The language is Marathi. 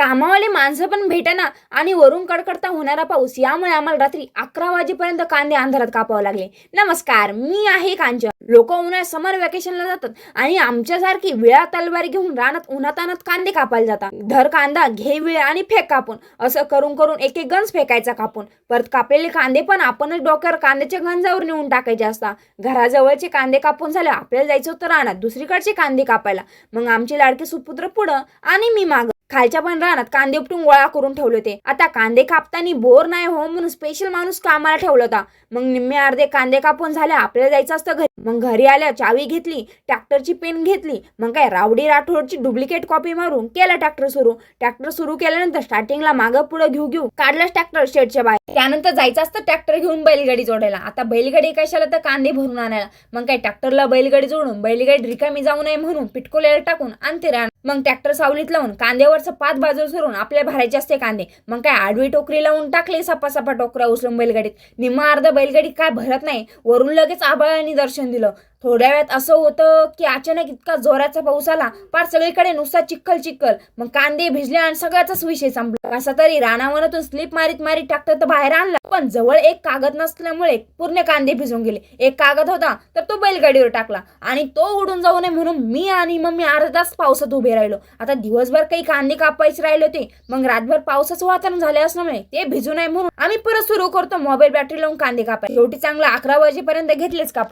कामावाले माणसं पण भेटेना आणि वरून कडकडता होणारा पाऊस यामुळे आम्हाला रात्री 11 वाजेपर्यंत कांदे अंधारात कापावे लागले. नमस्कार, मी आहे कांचन. लोक उन्हाळ्यात समर व्हॅकेशनला जातात आणि आमच्यासारखी विळा तलवारी घेऊन रानात उन्हातानात कांदे कापायला जातात. धर कांदा, घे विळ आणि फेक कापून. असं करून करून एक एक गंज फेकायचा कापून. परत कापलेले कांदे पण आपणच डोक्यावर कांद्याच्या गंजावर नेऊन टाकायचे असतात. घराजवळचे कांदे कापून झाले आपल्याला जायचं होतं रानात दुसरीकडचे कांदे कापायला. मग आमचे लाडके सुपुत्र पुढं आणि मी मागं. खालच्या पण रानात कांदे उपटून गोळा करून ठेवले होते. आता कांदे कापताना बोर नाही हो म्हणून स्पेशल माणूस कामाला ठेवला होता. मग निम्मे अर्धे कांदे कापून झाले आपल्याला जायचं असतं घरी. मग घरी आल्या चावी घेतली, ट्रॅक्टरची पेन घेतली. मग काय रावडी राठोडची डुप्लिकेट कॉपी मारून केला ट्रॅक्टर सुरू केल्यानंतर स्टार्टिंगला मागं पुढे घेऊ काढलाच ट्रॅक्टर शेडच्या बाहेर. त्यानंतर जायचं असतं ट्रॅक्टर घेऊन बैलगाडी जोडायला. आता बैलगाडी कशाला तर कांदे भरून आणायला. मग काय ट्रॅक्टरला बैलगाडी जोडून बैलगाडी रिकामी जाऊ नये म्हणून पिटकोल्याला टाकून आणते रान. मग ट्रॅक्टर सावलीत लावून कांद्यावरचं पात बाजूला सोडून आपल्या भरायचे असते कांदे. मग काय आडवी टोकरी लावून टाकले सपा टोकरा उचलून बैलगाडीत. निम्मा अर्ध बैलगाडी काय भरत नाही, वरून लगेच आभाळाने दर्शन दिलं. थोड्या वेळात असं होतं की अचानक इतका जोराचा पाऊस आला, पार सगळीकडे नुसता चिखल. मग कांदे भिजले आणि सगळ्याचाच विषय संपला. कसा तरी रानावनातून स्लिप मारीत ट्रॅक्टर तर बाहेर आणला, पण जवळ एक कागद नसल्यामुळे पूर्ण कांदे भिजून गेले. एक कागद होता तर तो बैलगाडीवर टाकला आणि तो उडून जाऊ नये म्हणून मी आणि मम्मी अर्धा तास पावसात उभे राहिलो. आता दिवसभर काही कांदे कापायचे राहिले होते. मग रातभर पावसाचं वातावरण झाले असल्यामुळे ते भिजू नये म्हणून आम्ही परत सुरू करतो मोबाईल बॅटरी लावून कांदे कापायचे. शेवटी चांगला 11 वाजेपर्यंत घेतलेच कापून.